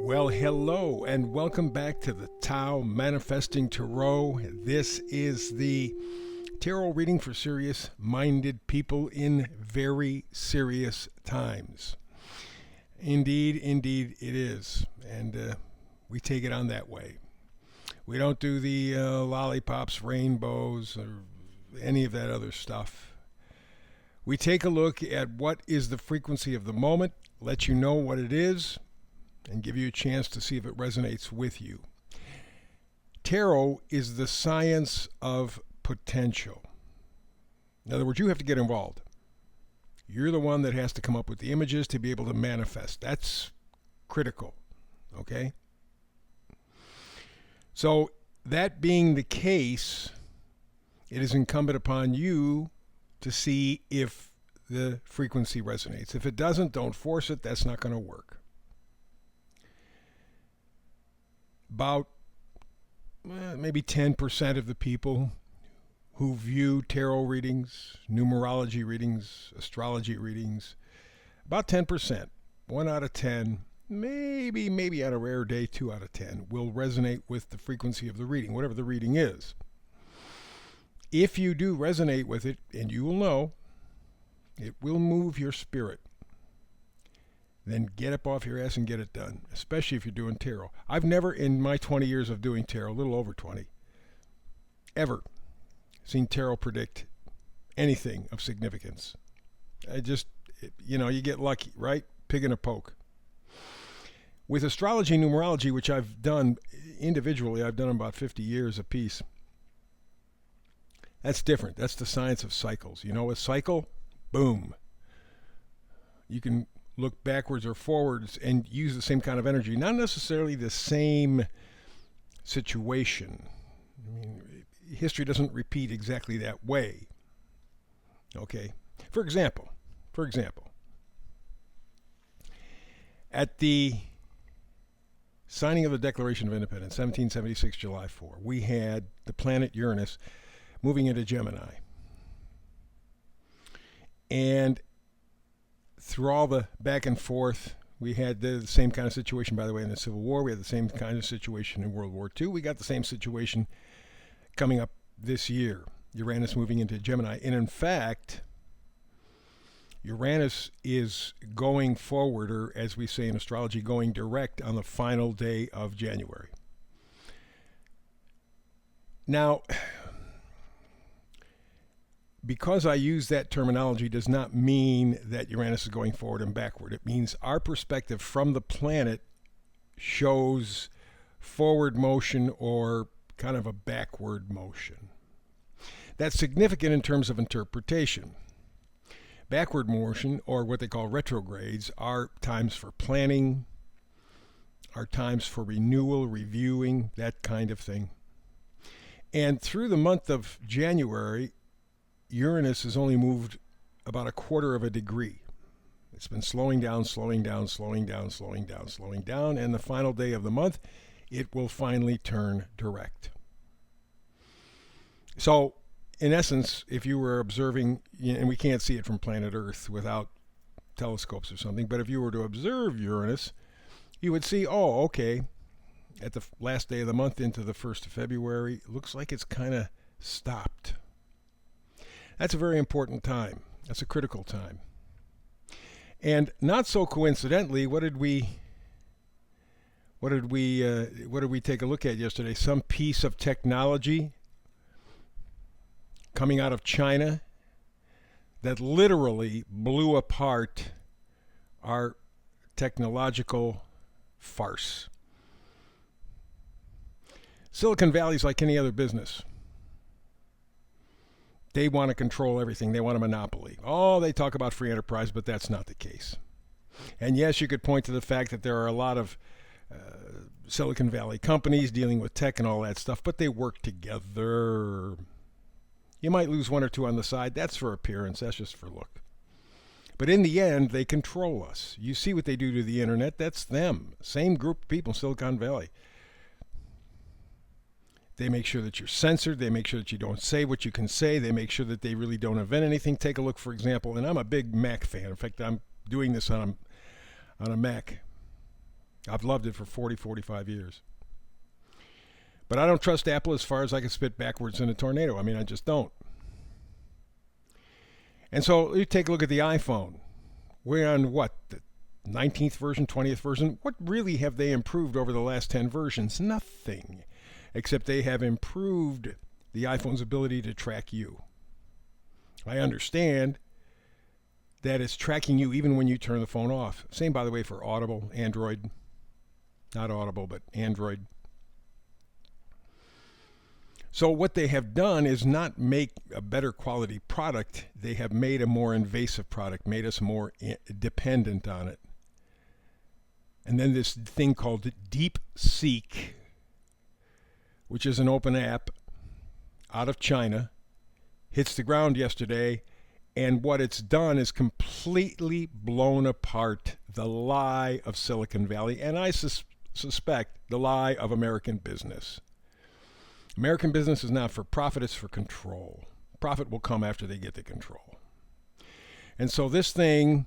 Well, hello, and welcome back to the Tao Manifesting Tarot. This is the tarot reading for serious minded people in very serious times. Indeed, it is. And we take it on that way. We don't do the lollipops, rainbows, or any of that other stuff. We take a look at what is the frequency of the moment, let you know what it is, and give you a chance to see if it resonates with you. Tarot is the science of potential. In other words, you have to get involved. You're the one that has to come up with the images to be able to manifest. That's critical, okay? So, that being the case, it is incumbent upon you to see if the frequency resonates. If it doesn't, don't force it. That's not going to work. About maybe 10% of the people who view tarot readings, numerology readings, astrology readings, about 10%, 1 out of 10, maybe on a rare day, 2 out of 10, will resonate with the frequency of the reading, whatever the reading is. If you do resonate with it, and you will know, it will move your spirit. Then get up off your ass and get it done, especially if you're doing tarot. I've never, in my 20 years of doing tarot, a little over 20, ever seen tarot predict anything of significance. You get lucky, right? Pig in a poke. With astrology and numerology, which I've done individually, I've done about 50 years a piece. That's different. That's the science of cycles. You know a cycle? Boom. You can look backwards or forwards and use the same kind of energy. Not necessarily the same situation. I mean, history doesn't repeat exactly that way. Okay? For example, at the signing of the Declaration of Independence, 1776, July 4, we had the planet Uranus moving into Gemini. And through all the back and forth, we had the same kind of situation, by the way, in the Civil War. We had the same kind of situation in World War II. We got the same situation coming up this year. Uranus moving into Gemini. And in fact, Uranus is going forward, or as we say in astrology, going direct on the final day of January. Now, because I use that terminology does not mean that Uranus is going forward and backward. It means our perspective from the planet shows forward motion or kind of a backward motion. That's significant in terms of interpretation. Backward motion, or what they call retrogrades, are times for planning, are times for renewal, reviewing, that kind of thing. And through the month of January, Uranus has only moved about 1/4 of a degree. It's been slowing down, and the final day of the month, it will finally turn direct. So, in essence, if you were observing, and we can't see it from planet Earth without telescopes or something, but if you were to observe Uranus, you would see, at the last day of the month into the 1st of February, it looks like it's kind of stopped. That's a very important time. That's a critical time. And not so coincidentally, what did we take a look at yesterday? Some piece of technology coming out of China that literally blew apart our technological farce. Silicon Valley is like any other business. They want to control everything. They want a monopoly. They talk about free enterprise, but that's not the case. And yes, you could point to the fact that there are a lot of Silicon Valley companies dealing with tech and all that stuff, but they work together. You might lose one or two on the side. That's for appearance. That's just for look. But in the end, they control us. You see what they do to the internet. That's them. Same group of people in Silicon Valley. They make sure that you're censored. They make sure that you don't say what you can say. They make sure that they really don't invent anything. Take a look, for example, and I'm a big Mac fan. In fact, I'm doing this on a Mac. I've loved it for 40, 45 years. But I don't trust Apple as far as I can spit backwards in a tornado. I mean, I just don't. And so you take a look at the iPhone. We're on what? The 19th version, 20th version? What really have they improved over the last 10 versions? Nothing. Except they have improved the iPhone's ability to track you. I understand that it's tracking you even when you turn the phone off. Same, by the way, for Audible, Android. Not Audible, but Android. So what they have done is not make a better quality product. They have made a more invasive product, made us more dependent on it. And then this thing called DeepSeek, which is an open app out of China, hits the ground yesterday. And what it's done is completely blown apart the lie of Silicon Valley, and I suspect the lie of American business. American business is not for profit, it's for control. Profit will come after they get the control. And so this thing,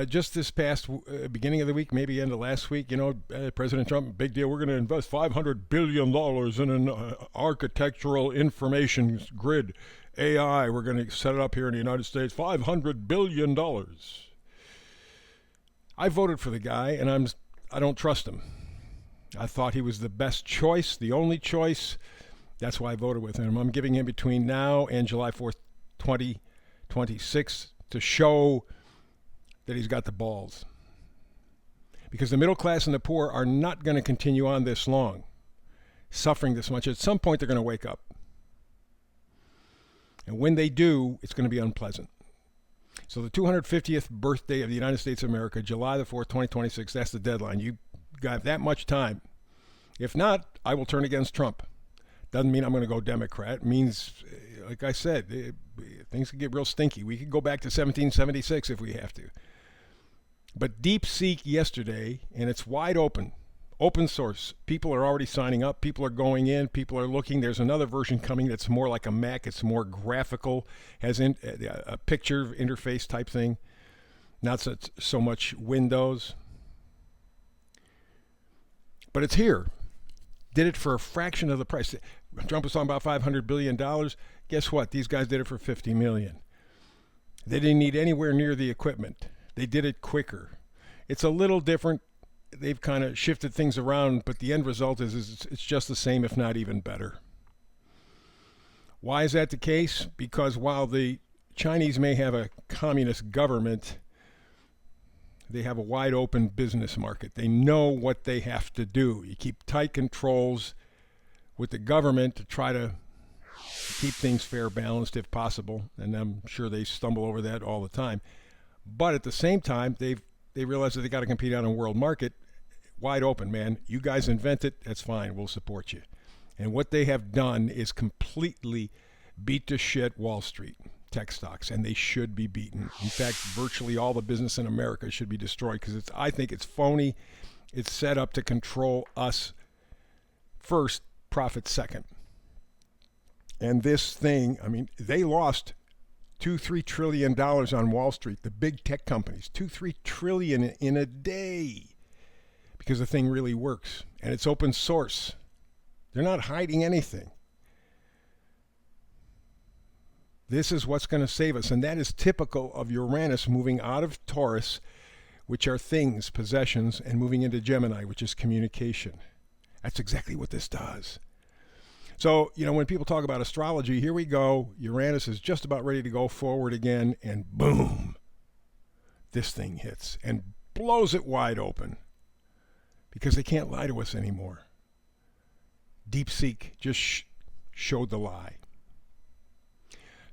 just this past beginning of the week, maybe end of last week, President Trump, big deal, we're going to invest $500 billion in an architectural information grid. AI, we're going to set it up here in the United States, $500 billion. I voted for the guy, and I don't trust him. I thought he was the best choice, the only choice. That's why I voted with him. I'm giving him between now and July 4th, 2026 to show that he's got the balls. Because the middle class and the poor are not going to continue on this long, suffering this much. At some point, they're going to wake up. And when they do, it's going to be unpleasant. So the 250th birthday of the United States of America, July the 4th, 2026, that's the deadline. You got that much time. If not, I will turn against Trump. Doesn't mean I'm going to go Democrat. It means, like I said, things can get real stinky. We could go back to 1776 if we have to. But DeepSeek yesterday, and it's wide open. Open source. People are already signing up. People are going in. People are looking. There's another version coming that's more like a Mac. It's more graphical, has a picture interface type thing. Not so much Windows. But it's here. Did it for a fraction of the price. Trump was talking about $500 billion. Guess what? These guys did it for $50 million. They didn't need anywhere near the equipment. They did it quicker. It's a little different. They've kind of shifted things around, but the end result is it's just the same, if not even better. Why is that the case? Because while the Chinese may have a communist government, they have a wide open business market. They know what they have to do. You keep tight controls with the government to try to keep things fair, balanced if possible, and I'm sure they stumble over that all the time. But at the same time, they realize that they got to compete on a world market. Wide open, man. You guys invent it, that's fine. We'll support you. And what they have done is completely beat to shit Wall Street tech stocks, and they should be beaten. In fact, virtually all the business in America should be destroyed because I think it's phony. It's set up to control us first, profit second. And this thing, I mean, they lost $2-3 trillion on Wall Street, the big tech companies, $2-3 trillion in a day, because the thing really works, and it's open source. They're not hiding anything. This is what's going to save us, and that is typical of Uranus moving out of Taurus, which are things, possessions, and moving into Gemini, which is communication. That's exactly what this does. So, when people talk about astrology, here we go. Uranus is just about ready to go forward again, and boom, this thing hits and blows it wide open because they can't lie to us anymore. DeepSeek just showed the lie.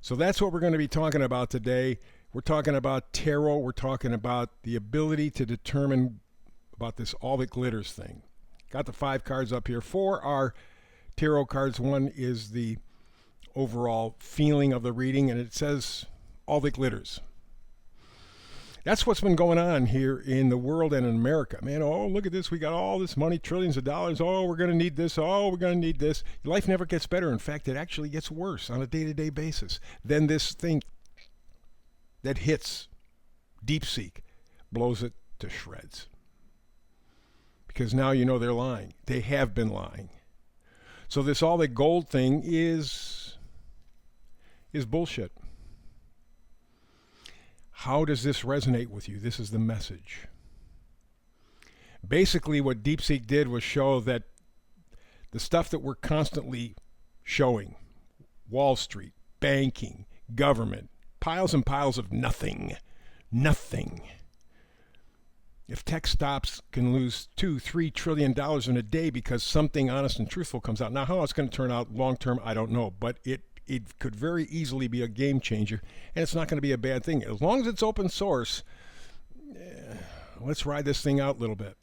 So that's what we're going to be talking about today. We're talking about tarot. We're talking about the ability to determine about this all that glitters thing. Got the 5 cards up here. 4 are tarot cards. 1 is the overall feeling of the reading, and it says all that glitters. That's what's been going on here in the world and in America. Man, oh, look at this. We got all this money, trillions of dollars. Oh, we're going to need this. Oh, we're going to need this. Life never gets better. In fact, it actually gets worse on a day-to-day basis. Then this thing that hits DeepSeek blows it to shreds. because now you know they're lying. They have been lying. So this all that gold thing is bullshit. How does this resonate with you? This is the message. Basically, what DeepSeek did was show that the stuff that we're constantly showing, Wall Street, banking, government, piles and piles of nothing. If tech stops, can lose $2-3 trillion in a day because something honest and truthful comes out. Now, how it's going to turn out long term, I don't know, but it could very easily be a game changer, and it's not going to be a bad thing. As long as it's open source, let's ride this thing out a little bit.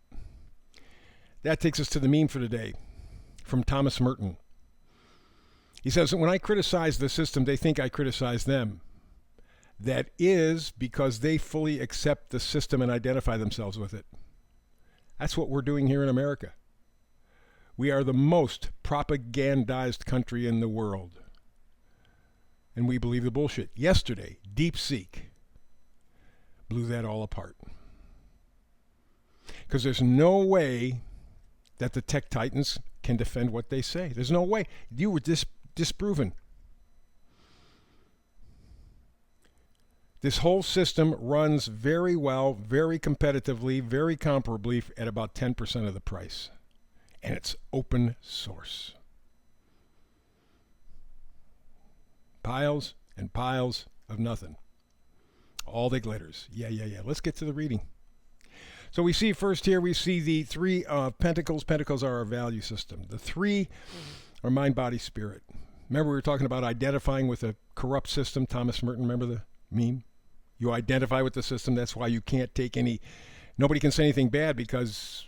That takes us to the meme for today from Thomas Merton. He says, when I criticize the system, they think I criticize them. That is because they fully accept the system and identify themselves with it. That's what we're doing here in America. We are the most propagandized country in the world. And we believe the bullshit. Yesterday, DeepSeek blew that all apart. Because there's no way that the tech titans can defend what they say. There's no way. You were disproven. This whole system runs very well, very competitively, very comparably at about 10% of the price. And it's open source. Piles and piles of nothing. All that glitters. Yeah. Let's get to the reading. So we see first here, we see the three pentacles. Pentacles are our value system. The three are mind, body, spirit. Remember we were talking about identifying with a corrupt system. Thomas Merton, remember the meme? You identify with the system. That's why you can't take nobody can say anything bad because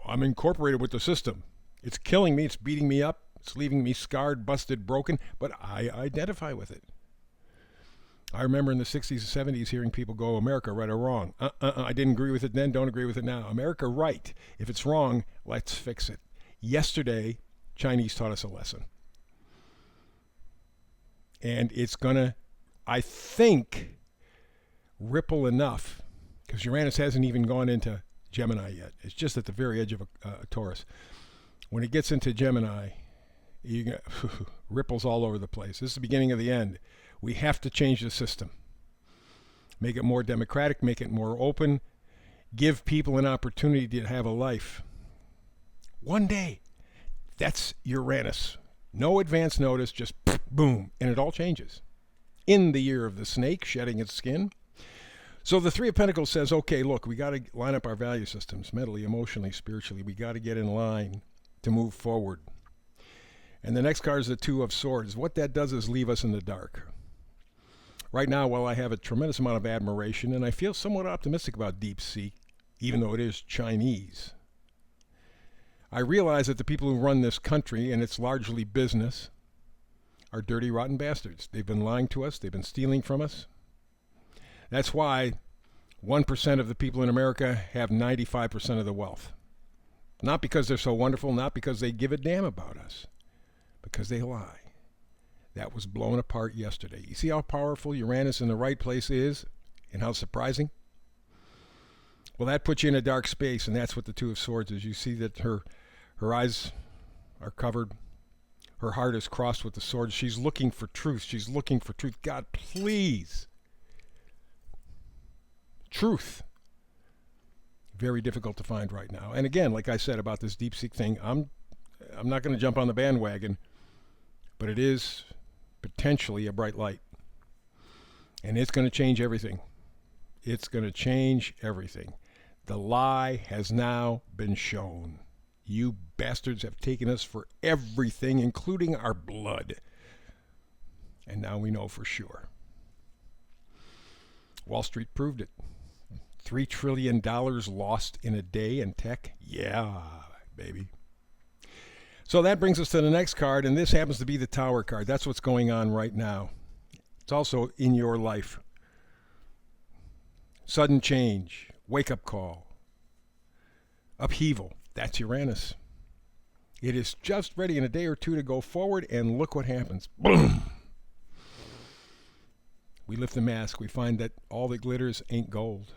I'm incorporated with the system. It's killing me. It's beating me up. It's leaving me scarred, busted, broken, but I identify with it. I remember in the 60s and 70s hearing people go, America, right or wrong. I didn't agree with it then, don't agree with it now. America, right. If it's wrong, let's fix it. Yesterday, Chinese taught us a lesson. And it's going to, I think, ripple enough, because Uranus hasn't even gone into Gemini yet. It's just at the very edge of a Taurus. When it gets into Gemini, you get ripples all over the place. This is the beginning of the end. We have to change the system. Make it more democratic, make it more open, give people an opportunity to have a life. One day. That's Uranus. No advance notice, just boom, and it all changes. In the year of the snake, shedding its skin. So the Three of Pentacles says, okay, look, we got to line up our value systems, mentally, emotionally, spiritually. We got to get in line to move forward. And the next card is the Two of Swords. What that does is leave us in the dark. Right now, while I have a tremendous amount of admiration, and I feel somewhat optimistic about DeepSeek, even though it is Chinese, I realize that the people who run this country, and it's largely business, are dirty, rotten bastards. They've been lying to us. They've been stealing from us. That's why 1% of the people in America have 95% of the wealth. Not because they're so wonderful, not because they give a damn about us, because they lie. That was blown apart yesterday. You see how powerful Uranus in the right place is and how surprising? Well, that puts you in a dark space, and that's what the Two of Swords is. You see that her eyes are covered. Her heart is crossed with the sword. She's looking for truth. She's looking for truth. God, please. Truth. Very difficult to find right now. And again, like I said about this DeepSeek thing, I'm not going to jump on the bandwagon, but it is potentially a bright light. And it's going to change everything. It's going to change everything. The lie has now been shown. You bastards have taken us for everything, including our blood. And now we know for sure. Wall Street proved it. $3 trillion lost in a day in tech? Yeah, baby. So that brings us to the next card, and this happens to be the Tower card. That's what's going on right now. It's also in your life. Sudden change, wake-up call, upheaval. That's Uranus. It is just ready in a day or two to go forward, and look what happens. Boom! We lift the mask. We find that all that glitters ain't gold.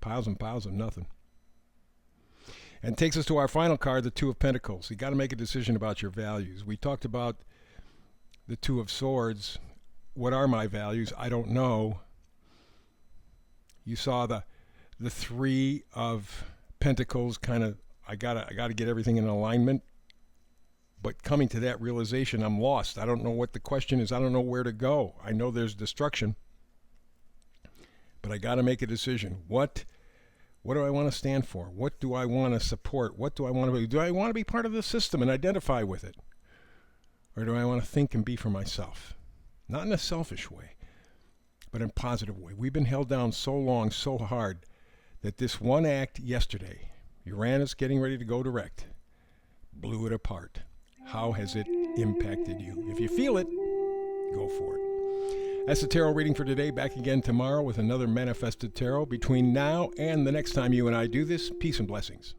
Piles and piles of nothing. And takes us to our final card, the Two of Pentacles. You got to make a decision about your values. We talked about the Two of Swords. What are my values? I don't know. You saw the Three of Pentacles, kind of, I gotta get everything in alignment. But coming to that realization, I'm lost. I don't know what the question is. I don't know where to go. I know there's destruction, but I got to make a decision. What do I want to stand for? What do I want to support? What do I want to be? Do I want to be part of the system and identify with it? Or do I want to think and be for myself? Not in a selfish way, but in a positive way. We've been held down so long, so hard, that this one act yesterday, Uranus getting ready to go direct, blew it apart. How has it impacted you? If you feel it, go for it. That's the tarot reading for today. Back again tomorrow with another Manifested Tarot. Between now and the next time you and I do this, peace and blessings.